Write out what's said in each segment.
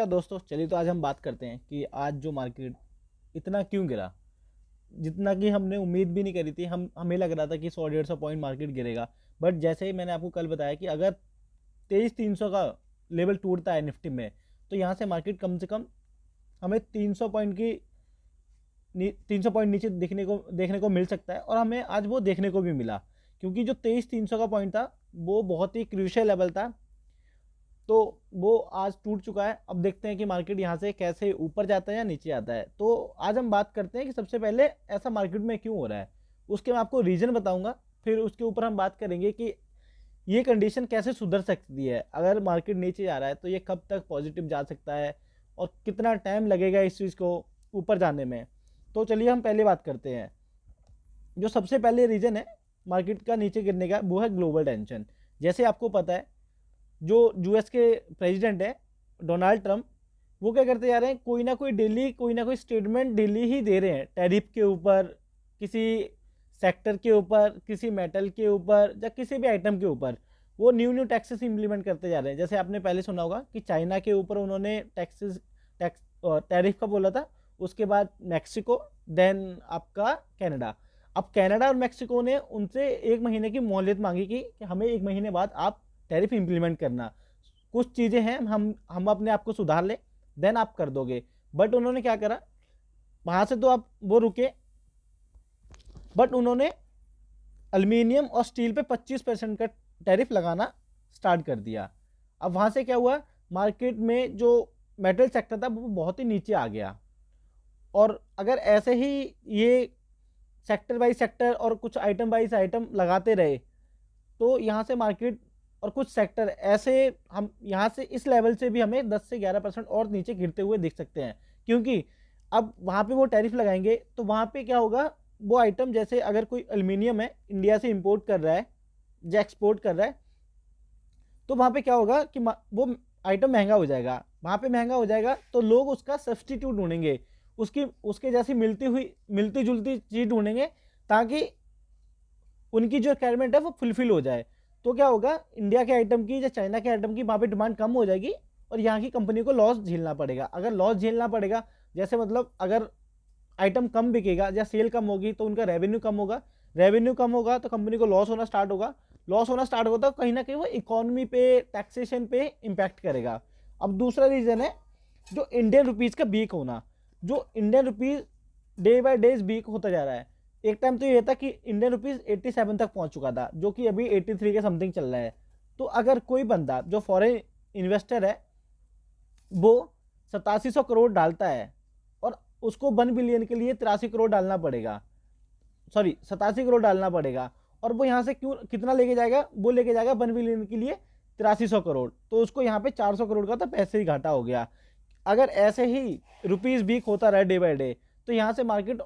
नमस्कार दोस्तों। चलिए तो आज हम बात करते हैं कि आज जो मार्केट इतना क्यों गिरा, जितना कि हमने उम्मीद भी नहीं करी थी। हमें लग रहा था कि 100-150 पॉइंट मार्केट गिरेगा। बट जैसे ही मैंने आपको कल बताया कि अगर 23,300 का लेवल टूटता है निफ्टी में, तो यहाँ से मार्केट कम से कम हमें 300 पॉइंट की 300 पॉइंट नीचे देखने को मिल सकता है। और हमें आज वो देखने को भी मिला, क्योंकि जो 23,300 का पॉइंट था वो बहुत ही क्रूशियल लेवल था। तो वो आज टूट चुका है। अब देखते हैं कि मार्केट यहाँ से कैसे ऊपर जाता है या नीचे आता है। तो आज हम बात करते हैं कि सबसे पहले ऐसा मार्केट में क्यों हो रहा है, उसके मैं आपको रीजन बताऊंगा। फिर उसके ऊपर हम बात करेंगे कि ये कंडीशन कैसे सुधर सकती है। अगर मार्केट नीचे जा रहा है तो ये कब तक पॉजिटिव जा सकता है और कितना टाइम लगेगा इस चीज़ को ऊपर जाने में। तो चलिए हम पहले बात करते हैं। जो सबसे पहले रीजन है मार्केट का नीचे गिरने का, वो है ग्लोबल टेंशन। जैसे आपको पता है, जो यूएस के प्रेसिडेंट है डोनाल्ड ट्रंप, वो क्या करते जा रहे हैं, कोई ना कोई स्टेटमेंट डेली ही दे रहे हैं टैरिफ के ऊपर, किसी सेक्टर के ऊपर, किसी मेटल के ऊपर या किसी भी आइटम के ऊपर। वो न्यू टैक्सेस इंप्लीमेंट करते जा रहे हैं। जैसे आपने पहले सुना होगा कि चाइना के ऊपर उन्होंने टैरिफ का बोला था, उसके बाद मैक्सिको, देन आपका कनाडा। अब कनाडा और मैक्सिको ने उनसे 1 महीने की मोहलत मांगी कि हमें 1 महीने बाद आप टैरिफ इंप्लीमेंट करना, कुछ चीज़ें हैं हम अपने आप को सुधार ले, देन आप कर दोगे। बट उन्होंने क्या करा, वहाँ से तो आप वो रुके, बट उन्होंने एल्युमिनियम और स्टील पे 25% का टैरिफ लगाना स्टार्ट कर दिया। अब वहाँ से क्या हुआ, मार्केट में जो मेटल सेक्टर था वो बहुत ही नीचे आ गया। और अगर ऐसे ही ये सेक्टर बाई सेक्टर और कुछ आइटम बाई आइटम लगाते रहे, तो यहाँ से मार्केट और कुछ सेक्टर ऐसे, हम यहाँ से इस लेवल से भी हमें 10 से 11% और नीचे गिरते हुए दिख सकते हैं। क्योंकि अब वहाँ पे वो टैरिफ लगाएंगे तो वहाँ पे क्या होगा, वो आइटम, जैसे अगर कोई एल्युमिनियम है इंडिया से इंपोर्ट कर रहा है या एक्सपोर्ट कर रहा है, तो वहाँ पे क्या होगा कि वो आइटम महंगा हो जाएगा। वहाँ पे महंगा हो जाएगा तो लोग उसका सब्सटीट्यूट ढूंढेंगे, उसके जैसी मिलती जुलती चीज़ ढूंढेंगे, ताकि उनकी जो रिक्वायरमेंट है वो फुलफिल हो जाए। तो क्या होगा, इंडिया के आइटम की या चाइना के आइटम की वहाँ पे डिमांड कम हो जाएगी और यहाँ की कंपनी को लॉस झेलना पड़ेगा। अगर लॉस झेलना पड़ेगा, जैसे मतलब अगर आइटम कम बिकेगा या सेल कम होगी तो उनका रेवेन्यू कम होगा, रेवेन्यू कम होगा तो कंपनी को लॉस होना स्टार्ट होगा, लॉस होना स्टार्ट होता है, कहीं ना कहीं वो इकोनॉमी पे, टैक्सेशन पे इम्पैक्ट करेगा। अब दूसरा रीज़न है जो इंडियन रुपीज़ का वीक होना। जो Indian rupees day by day week होता जा रहा है। एक टाइम तो ये था कि इंडियन रुपीज़ 87 तक पहुंच चुका था, जो कि अभी 83 के समथिंग चल रहा है। तो अगर कोई बंदा जो फॉरेन इन्वेस्टर है वो 8700 करोड़ डालता है और उसको 1 बिलियन के लिए 83 करोड़ डालना पड़ेगा, सॉरी 87 करोड़ डालना पड़ेगा, और वो यहाँ से कितना लेके जाएगा, वो लेके जाएगा 1 बिलियन के लिए 8300 करोड़, तो उसको यहाँ पे 400 करोड़ का तो पैसे ही घाटा हो गया। अगर ऐसे ही रुपीज़ वीक होता रहा डे बाय डे, तो यहाँ से मार्केट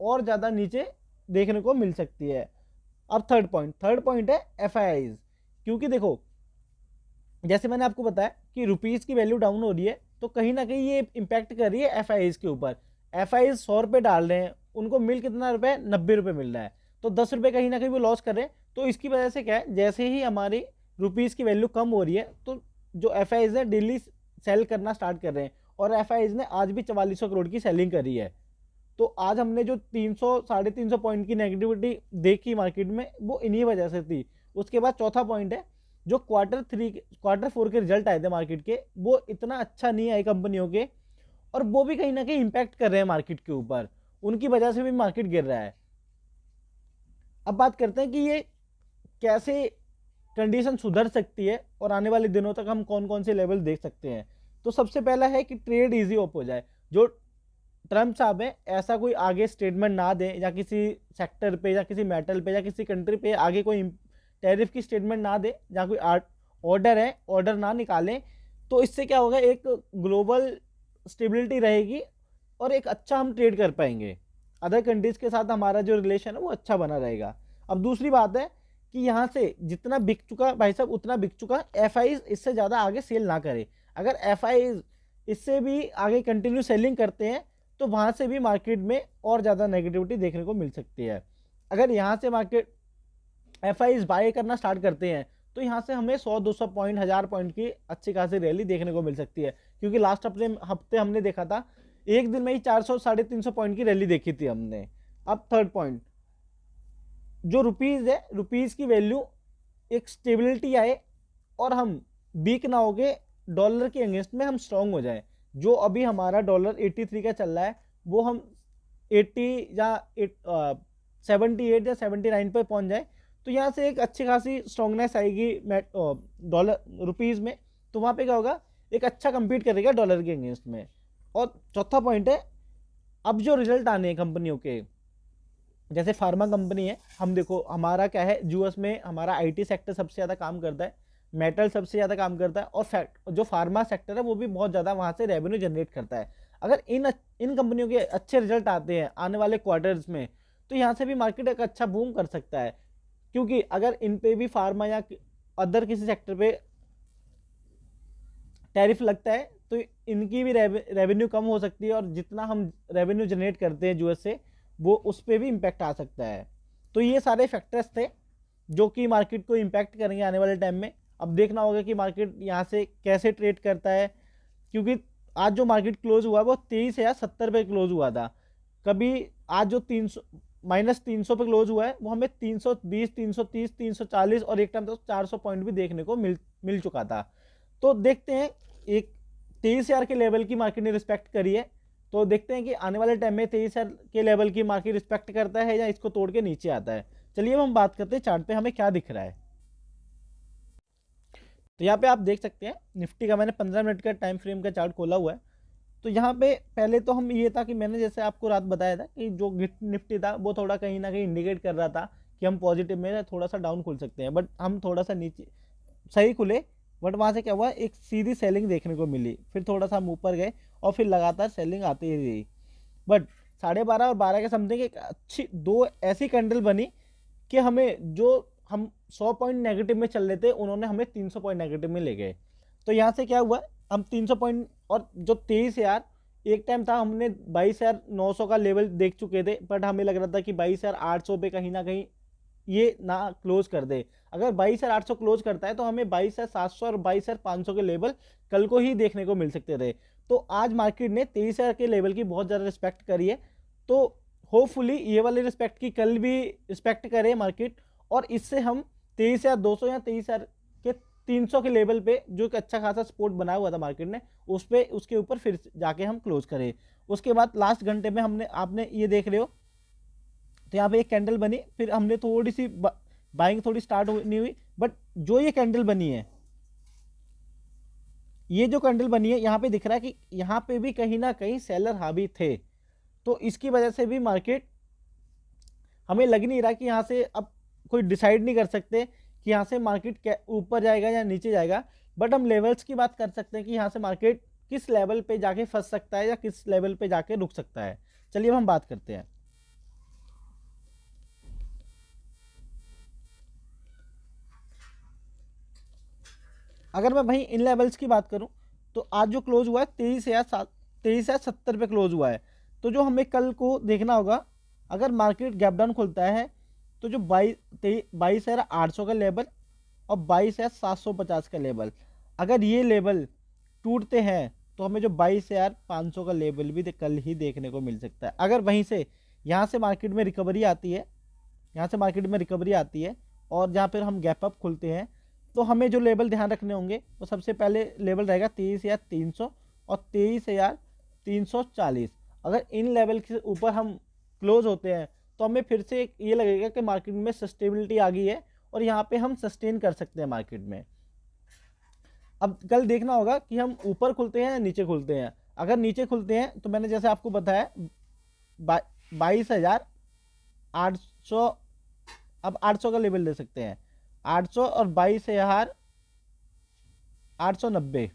और ज़्यादा नीचे देखने को मिल सकती है। अब थर्ड पॉइंट है एफआईआईज। क्योंकि देखो, जैसे मैंने आपको बताया कि रुपीज़ की वैल्यू डाउन हो रही है, तो कहीं ना कहीं ये इम्पैक्ट कर रही है एफआईआईज के ऊपर। एफआईआईज 100 रुपये डाल रहे हैं, उनको मिल कितना रुपए, 90 रुपये मिल रहा है, तो 10 रुपये कहीं ना कहीं वो लॉस कर रहे हैं। तो इसकी वजह से क्या है, जैसे ही हमारी रुपीज़ की वैल्यू कम हो रही है, तो जो एफआईआईज है डेली सेल करना स्टार्ट कर रहे हैं। और एफआईआईज ने आज भी 4400 करोड़ की सेलिंग करी है। तो आज हमने जो 300-350 पॉइंट की नेगेटिविटी देखी मार्केट में, वो इन्हीं वजह से थी। उसके बाद चौथा पॉइंट है, जो क्वार्टर 4 के रिजल्ट आए थे मार्केट के, वो इतना अच्छा नहीं आए कंपनियों के, और वो भी कहीं ना कहीं इम्पैक्ट कर रहे हैं मार्केट के ऊपर, उनकी वजह से भी मार्केट गिर रहा है। अब बात करते हैं कि ये कैसे कंडीशन सुधर सकती है और आने वाले दिनों तक हम कौन कौन से लेवल देख सकते हैं। तो सबसे पहला है कि ट्रेड इजी ऑफ हो जाए। जो ट्रम्प साहब है, ऐसा कोई आगे स्टेटमेंट ना दें, या किसी सेक्टर पे या किसी मेटल पे या किसी कंट्री पे आगे कोई टैरिफ की स्टेटमेंट ना दे, जहाँ कोई ऑर्डर है, ऑर्डर ना निकालें। तो इससे क्या होगा, एक ग्लोबल स्टेबिलिटी रहेगी और एक अच्छा हम ट्रेड कर पाएंगे। अदर कंट्रीज के साथ हमारा जो रिलेशन है वो अच्छा बना रहेगा। अब दूसरी बात है कि यहाँ से जितना बिक चुका भाई साहब, उतना बिक चुका। एफआईज इससे ज़्यादा आगे सेल ना करे। अगर एफआईज इससे भी आगे कंटिन्यू सेलिंग करते हैं, तो वहाँ से भी मार्केट में और ज़्यादा नेगेटिविटी देखने को मिल सकती है। अगर यहाँ से मार्केट एफआईज बाय करना स्टार्ट करते हैं, तो यहाँ से हमें 100-200 पॉइंट 1000 पॉइंट की अच्छी खासी रैली देखने को मिल सकती है, क्योंकि लास्ट हफ्ते हमने देखा था एक दिन में ही 400-350 पॉइंट की रैली देखी थी हमने। अब थर्ड पॉइंट, जो रुपीज है, रुपीज की वैल्यू एक स्टेबिलिटी आए और हम वीक ना हो गए, डॉलर के अगेंस्ट में हम स्ट्रांग हो जाए। जो अभी हमारा डॉलर 83 का चल रहा है वो हम 80 या 78 या 79 पर पहुंच जाए, तो यहाँ से एक अच्छी खासी स्ट्रांगनेस आएगी डॉलर रुपीज में, तो वहाँ पे क्या होगा, एक अच्छा कंपीट करेगा डॉलर के अगेंस्ट में। और चौथा पॉइंट है, अब जो रिजल्ट आने हैं कंपनियों के, जैसे फार्मा कंपनी है, हम देखो हमारा क्या है, यूएस में हमारा आईटी सेक्टर सबसे ज़्यादा काम करता है, मेटल सबसे ज़्यादा काम करता है, और जो फार्मा सेक्टर है वो भी बहुत ज़्यादा वहाँ से रेवेन्यू जनरेट करता है। अगर इन कंपनियों के अच्छे रिजल्ट आते हैं आने वाले क्वार्टर्स में, तो यहाँ से भी मार्केट एक अच्छा बूम कर सकता है, क्योंकि अगर इन पे भी फार्मा या अदर किसी सेक्टर पे टैरिफ लगता है तो इनकी भी रेवेन्यू कम हो सकती है, और जितना हम रेवेन्यू जनरेट करते हैं यूएस से, वो उस पर भी इम्पैक्ट आ सकता है। तो ये सारे फैक्टर्स थे जो कि मार्केट को इम्पैक्ट करेंगे आने वाले टाइम में। अब देखना होगा कि मार्केट यहाँ से कैसे ट्रेड करता है, क्योंकि आज जो मार्केट क्लोज हुआ वो 23,070 पे क्लोज हुआ था। कभी आज जो -300 पे क्लोज हुआ है वो हमें 320, 330, 340 और एक टाइम तो 400 पॉइंट भी देखने को मिल चुका था। तो देखते हैं, एक 23,000 के लेवल की मार्केट ने रिस्पेक्ट करी है, तो देखते हैं कि आने वाले टाइम में 23,000 के लेवल की मार्केट रिस्पेक्ट करता है या इसको तोड़ के नीचे आता है। चलिए अब हम बात करते हैं चार्ट पे हमें क्या दिख रहा है। तो यहाँ पे आप देख सकते हैं निफ्टी का मैंने 15 मिनट का टाइम फ्रेम का चार्ट खोला हुआ है। तो यहाँ पे पहले तो हम ये था कि मैंने जैसे आपको रात बताया था कि जो निफ्टी था वो थोड़ा कहीं ना कहीं इंडिकेट कर रहा था कि हम पॉजिटिव में थोड़ा सा डाउन खुल सकते हैं, बट हम थोड़ा सा नीचे सही खुले, बट वहाँ से क्या हुआ, एक सीधी सेलिंग देखने को मिली, फिर थोड़ा सा हम ऊपर गए और फिर लगातार सेलिंग आती ही रही। बट 12:30 और 12 के समथिंग एक अच्छी दो ऐसी कैंडल बनी कि हमें जो हम 100 पॉइंट नेगेटिव में चल रहे थे उन्होंने हमें 300 पॉइंट नेगेटिव में ले गए। तो यहाँ से क्या हुआ, हम 300 पॉइंट और जो 23,000 एक टाइम था, हमने 22,900 का लेवल देख चुके थे, बट हमें लग रहा था कि 22,800 पे कहीं ना कहीं ये ना क्लोज कर दे। अगर 22,800 क्लोज करता है तो हमें 22,700 और 22,500 के लेवल कल को ही देखने को मिल सकते थे। तो आज मार्केट ने 23,000 के लेवल की बहुत ज़्यादा रिस्पेक्ट करी है, तो होपफुली ये वाली रिस्पेक्ट की कल भी रिस्पेक्ट करे मार्केट, और इससे हम 23,200 या 23,000 के 300 के लेवल पे जो एक अच्छा खासा सपोर्ट बनाया हुआ था मार्केट ने, उस पे उसके ऊपर फिर जाके हम क्लोज करें। उसके बाद लास्ट घंटे में हमने, आपने ये देख रहे हो, तो यहाँ पे एक कैंडल बनी, फिर हमने थोड़ी सी बाइंग थोड़ी स्टार्ट नहीं हुई, बट जो ये कैंडल बनी है, ये जो कैंडल बनी है यहाँ पे दिख रहा है कि यहाँ पे भी कहीं ना कहीं सेलर हावी थे। तो इसकी वजह से भी मार्केट, हमें लग नहीं रहा कि यहाँ से अब कोई डिसाइड नहीं कर सकते कि यहाँ से मार्केट ऊपर जाएगा या नीचे जाएगा, बट हम लेवल्स की बात कर सकते हैं कि यहाँ से मार्केट किस लेवल पे जाके फंस सकता है या किस लेवल पे जाके रुक सकता है। चलिए अब हम बात करते हैं। अगर मैं भाई इन लेवल्स की बात करूं तो आज जो क्लोज हुआ है 23,070 पे क्लोज हुआ है। तो जो हमें कल को देखना होगा, अगर मार्केट गैप डाउन खुलता है तो जो 22,800 का लेवल और 22,750 का लेवल, अगर ये लेवल टूटते हैं तो हमें जो 22,500 का लेवल भी कल ही देखने को मिल सकता है। अगर वहीं से यहाँ से मार्केट में रिकवरी आती है, यहाँ से मार्केट में रिकवरी आती है और जहाँ पर हम गैप अप खुलते हैं, तो हमें जो लेवल ध्यान रखने होंगे वो सबसे पहले लेवल रहेगा 23,300 और 23,340। अगर इन लेवल के ऊपर हम क्लोज होते हैं तो हमें फिर से ये लगेगा कि मार्केट में सस्टेबिलिटी आ गई है और यहाँ पे हम सस्टेन कर सकते हैं मार्केट में। अब कल देखना होगा कि हम ऊपर खुलते हैं या नीचे खुलते हैं। अगर नीचे खुलते हैं तो मैंने जैसे आपको बताया 22,800, अब 800 का लेवल ले सकते हैं, 800 और 22,890,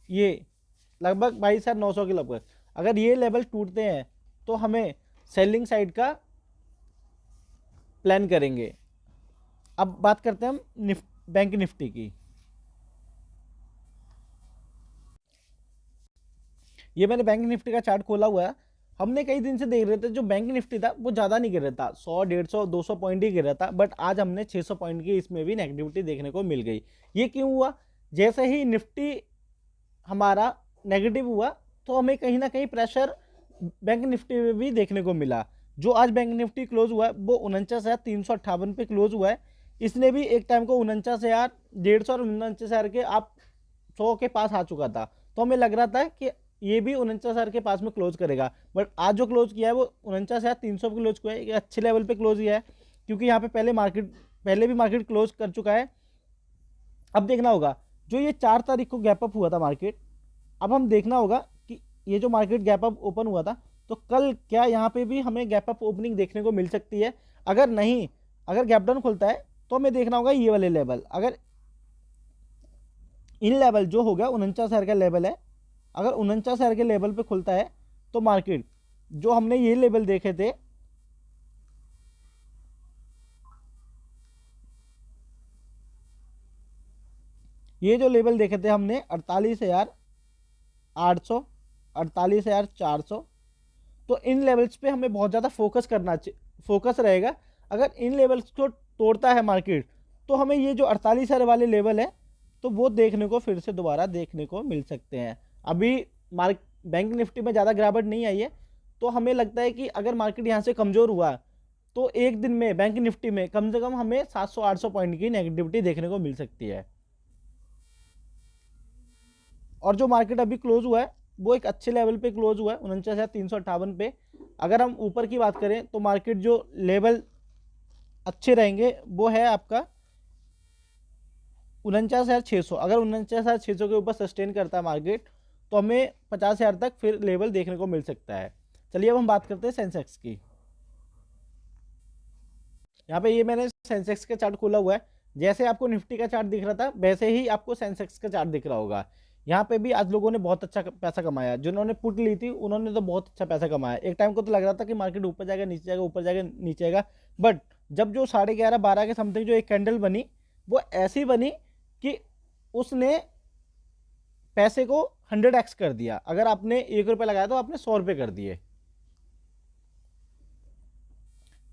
ये लगभग 22,900 के लगभग। अगर ये लेवल टूटते हैं तो हमें सेलिंग साइड का प्लान करेंगे। अब बात करते हैं हम बैंक निफ्टी की। ये मैंने बैंक निफ्टी का चार्ट खोला हुआ है। हमने कई दिन से देख रहे थे जो बैंक निफ्टी था वो ज़्यादा नहीं गिर रहा था, 100 150 200 पॉइंट ही गिर रहा था, बट आज हमने 600 पॉइंट की इसमें भी नेगेटिविटी देखने को मिल गई। ये क्यों हुआ? जैसे ही निफ्टी हमारा नेगेटिव हुआ तो हमें कहीं ना कहीं प्रेशर बैंक निफ्टी में भी देखने को मिला। जो आज बैंक निफ्टी क्लोज हुआ है वो 49,358 पे क्लोज हुआ है। इसने भी एक टाइम को 49,150 और 49,000 के आप 100 के पास आ चुका था, तो हमें लग रहा था कि ये भी 49,000 के पास में क्लोज करेगा, बट आज जो क्लोज किया है वो 49,300 पे क्लोज किया है। अच्छे लेवल पे क्लोज किया है, क्योंकि यहाँ पे पहले भी मार्केट क्लोज कर चुका है। अब देखना होगा, जो ये 4 तारीख को गैप अप हुआ था मार्केट, अब हम देखना होगा कि ये जो मार्केट गैप अप ओपन हुआ था, तो कल क्या यहाँ पे भी हमें गैप अप ओपनिंग देखने को मिल सकती है। अगर नहीं, अगर गैप डाउन खुलता है तो हमें देखना होगा ये वाले लेवल, अगर इन लेवल जो होगा 49,000 का लेवल है, अगर 49,000 के लेवल पे खुलता है तो मार्केट जो हमने ये लेवल देखे थे, ये जो लेवल देखे थे हमने 48,800 48,400, तो इन लेवल्स पे हमें बहुत ज़्यादा फोकस रहेगा। अगर इन लेवल्स को तोड़ता है मार्केट तो हमें ये जो 48,000 वाले लेवल है तो वो देखने को फिर से दोबारा देखने को मिल सकते हैं। अभी बैंक निफ्टी में ज़्यादा गिरावट नहीं आई है, तो हमें लगता है कि अगर मार्केट यहाँ से कमज़ोर हुआ तो एक दिन में बैंक निफ्टी में कम से कम हमें 700-800 पॉइंट की नेगेटिविटी देखने को मिल सकती है। और जो मार्केट अभी क्लोज हुआ है वो एक अच्छे लेवल पे क्लोज हुआ है 49,358 पे। अगर हम ऊपर की बात करें तो मार्केट जो लेवल अच्छे रहेंगे वो है आपका 49,600। अगर 49,600 के ऊपर सस्टेन करता है मार्केट तो हमें 50,000 तक फिर लेवल देखने को मिल सकता है। चलिए अब हम बात करते हैं सेंसेक्स की। यहाँ पे ये मैंने सेंसेक्स का चार्ट खोला हुआ है, जैसे आपको निफ्टी का चार्ट दिख रहा था वैसे ही आपको सेंसेक्स का चार्ट दिख रहा होगा। यहाँ पे भी आज लोगों ने बहुत अच्छा पैसा कमाया, जिन्होंने पुट ली थी उन्होंने तो बहुत अच्छा पैसा कमाया। एक टाइम को तो लग रहा था कि मार्केट ऊपर जाएगा नीचे जाएगा, ऊपर जाएगा नीचे जाएगा, बट जब जो 11:30-12 के समथिंग जो एक कैंडल बनी वो ऐसी बनी कि उसने पैसे को 100x कर दिया। अगर आपने 1 रुपये लगाया तो आपने 100 रुपये कर दिए।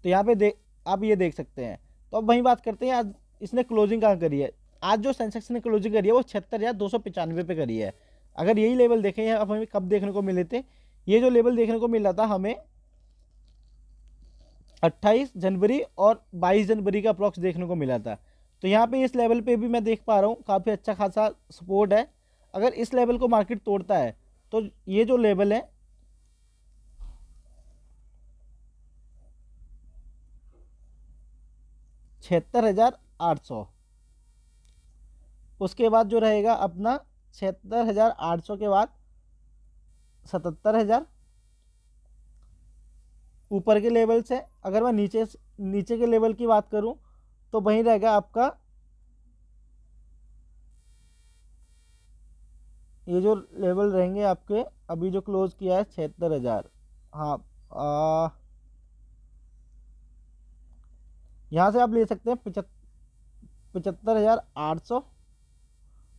तो यहाँ पे आप ये देख सकते हैं। तो अब वही बात करते हैं, आज इसने क्लोजिंग कहाँ करी है। आज जो सेंसेक्स ने क्लोजिंग करी है वो 76,295 पे करी है। अगर यही लेवल देखें अब हमें कब देखने को मिले थे, ये जो लेवल देखने को मिला था हमें 28 जनवरी और 22 जनवरी का अप्रॉक्स देखने को मिला था। तो यहाँ पे इस लेवल पे भी मैं देख पा रहा हूँ काफ़ी अच्छा खासा सपोर्ट है। अगर इस लेवल को मार्केट तोड़ता है तो ये जो लेवल है 76,800, उसके बाद जो रहेगा अपना 76,800 के बाद 77,000 ऊपर के लेवल से। अगर मैं नीचे के लेवल की बात करूं तो वहीं रहेगा आपका ये जो लेवल रहेंगे आपके अभी जो क्लोज किया है 76,000। हाँ, यहाँ से आप ले सकते हैं 75,800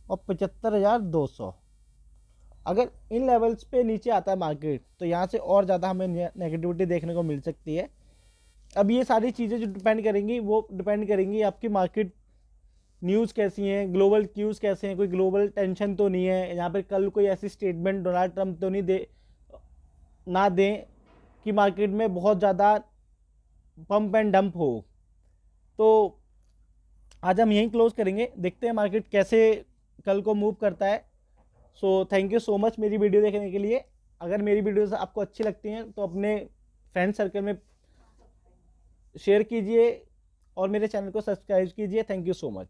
और 75,200। अगर इन लेवल्स पे नीचे आता है मार्केट तो यहाँ से और ज़्यादा हमें नेगेटिविटी देखने को मिल सकती है। अब ये सारी चीज़ें जो डिपेंड करेंगी वो डिपेंड करेंगी आपकी मार्केट न्यूज़ कैसी हैं, ग्लोबल क्यूज़ कैसे हैं, कोई ग्लोबल टेंशन तो नहीं है यहाँ पे, कल कोई ऐसी स्टेटमेंट डोनाल्ड ट्रंप तो नहीं ना दें कि मार्केट में बहुत ज़्यादा पंप एंड डंप हो। तो आज हम यहीं क्लोज करेंगे, देखते हैं मार्केट कैसे कल को मूव करता है। So thank you so much मेरी वीडियो देखने के लिए। अगर मेरी वीडियोस आपको अच्छी लगती हैं तो अपने फ्रेंड सर्कल में शेयर कीजिए और मेरे चैनल को सब्सक्राइब कीजिए। Thank you so much.